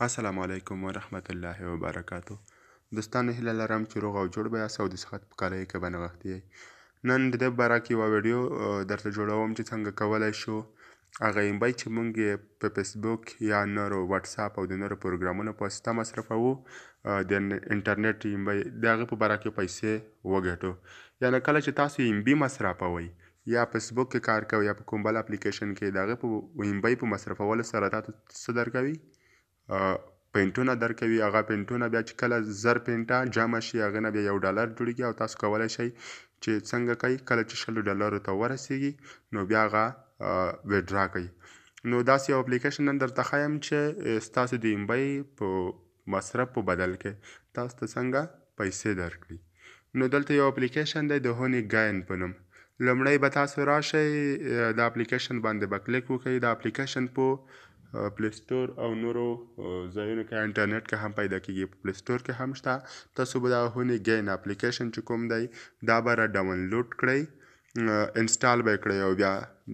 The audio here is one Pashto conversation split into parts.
السلام علیکم ورحمت الله وبرکاتو. دوستانو هیله لرم چې روغ او جوړ به یاست او د صحت په کالیو کې به نغښتي یئ. نن د دې باره کې یوه ویډیو درته جوړوم چې څنګه کولی شو هغه ایمبی چې موږ یې په فیسبوک یا نورو وټساپ او د نورو پروګرامونو په واسطه مصرفوو د انټرنیټ ایمبی د هغې په باره کې پیسې وګټو. یعنې کله چې تاسو ایمبي مصرفوئ یا فیسبوک کې کار کوئ یا په کوم بل اپلیکیشن کې د هغې په ایمبی په مصرفولو سره تاسو څه درکوي؟ پینټونه درکوي. هغه پینټونه بیا چې کله 1000 پینټه جمع شي هغې نه بیا $1 جوړېږي او تاسو کولی شئ چې څنګه کوئ کله چې $100 ته ورسیږي نو بیا هغه ویډرا کوئ. نو داسې یو اپلیکیشن نن درته ښیم چې ستاسو د ایمبی په مصرف په بدل کې تاسو ته څنګه پیسې درکړي. نو دلته یو اپلیکیشن دی د هونی ګاین په نوم. لومړی به تاسو راشئ د اپلیکیشن باندې به کلیک وکړئ. د اپلیکیشن په پلی سټور او نورو ځایونو کې انټرنیټ کې هم پیدا کېږي. په پلی سټور کې هم شته. تاسو به دا هونی ګین اپلیکیشن چې کوم دی دا به را ډاونلوډ کړئ، انسټال به یې کړئ او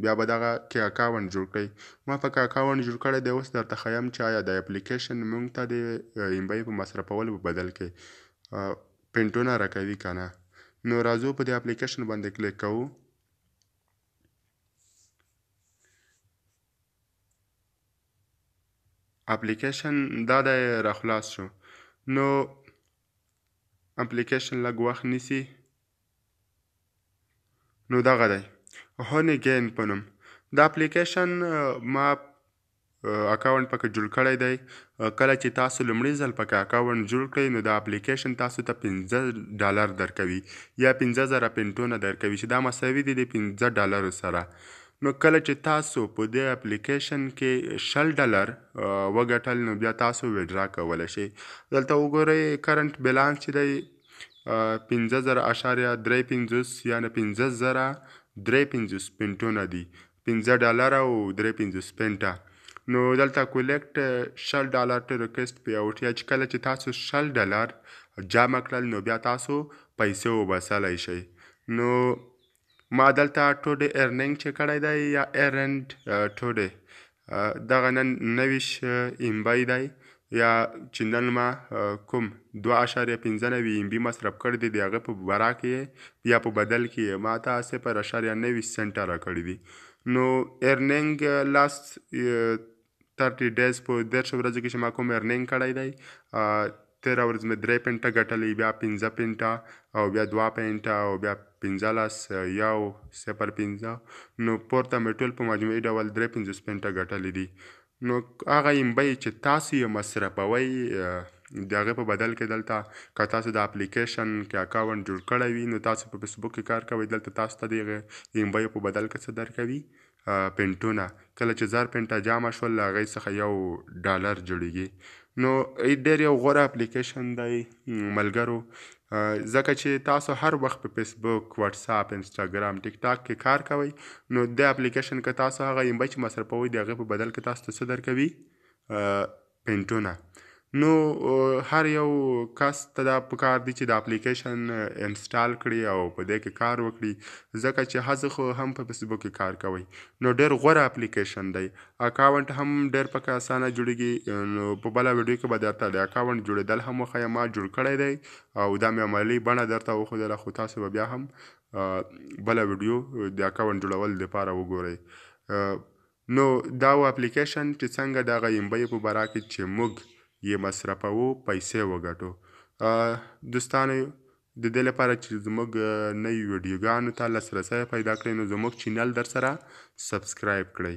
بیا به دغه کې اکاونټ جوړ کړئ. ما پکې اکاونټ جوړ کړی دی. اوس درته ښیم چې آیا د اپلیکیشن موږ ته د ایمبی په مصرفولو په بدل کې پینټونه راکوي که نه. نو راځو په دې اپلیکیشن باندې کلیک کوو. اپلیکیشن دا دی را خلاص شو. نو اپلیکیشن لږ وخت نیسي. نو دغه دی هونی ګین په نوم. دا اپلیکیشن ما اکاونټ پکې جوړ کړی دی. کله چې تاسو لومړي ځل پکې اکاونټ جوړ کړئ نو دا اپلیکیشن تاسو ته $15 درکوي یا 5000 پینټونه درکوي چې دا مساوي دي د $15 سره. نو کله چې تاسو په دې اپلیکیشن کې $10 وګټل نو بیا تاسو ویډرا کولی شئ. دلته وګورئ کرنټ بیلانس چې دی 50,350 یعنې 50,053 پینټونه دي. $15 او 350 پینټه. نو دلته کولیکټ $10 ټو ریکویسټ پی آوټ یا چې کله چې تاسو $10 جمع کړل نو بیا تاسو پیسې وباسلی شئ. نو ما دلته ټوډے ارنینګ چې کړی دی یا ارنډ ټوډے دغه نن 29 ایمبی دی یا چې نن ما کوم 2.95 ایمبي مصرف کړی دی د هغه په باره کې یا په بدل کې ما ته 0.9 سنټه راکړي دي. نو ارنینګ لاست 30 ډیز په 10 ورځو کې چې ما کوم ارنینګ کړی دی 13 ورځ مې 3 پینټه ګټلې، بیا 15 پینټه او بیا 2 پینټه او بیا 15 یو 0.5 نو پورته مې ټول په مجموعي ډول 350 پینټه ګټلې دي. نو هغه ایمبی چې تاسو یې مصرفوئ د هغې په بدل کې دلته که تاسو د اپلیکیشن کې اکاونټ جوړ کړی وي نو تاسو په فیسبوک کې کار کوئ دلته تاسو ته د هغې ایمبیو په بدل کې څه درکوي پینټونه. کله چې 1000 پینټه جمع شول له هغې څخه $1 جوړېږي. نو ډېر یو غوره اپلیکیشن دی ملګرو، ځکه چې تاسو هر وخت په فیسبوک، وټساپ، انسټاګرام، ټیک ټاک کې کار کوئ نو د اپلیکیشن که تاسو هغه ایمبی چې مصرفوئ د هغې په بدل کې تاسو ته څه درکوي پینټونه. نو هر یو کس ته دا پکار دی چې د اپلیکیشن انسټال کړي او په دې کې کار وکړي، ځکه چې هڅه خو هم په فیسبوک کې کار کوئ نو ډېر غوره اپلیکیشن دی. اکاونټ هم ډېر پکې اسانه جوړېږي. نو په بله ویډیو کې به درته د اکاونټ جوړېدل هم وښیم. ما جوړ کړی دی او دا مې عملي بڼه درته وښودله، خو تاسو به بیا هم بله ویډیو د اکاونټ جوړولو دپاره وګورئ. نو دا و اپلیکیشن چې څنګه د هغه ایمبیو په باره کې چې موږ یې مصرفوو پیسې وګټو. دوستانو د دې لپاره چې زموږ نوي ویډیوګانو ته لاسرسی پیدا کړئ نو زموږ چینل در سره سبسکرایب کړئ.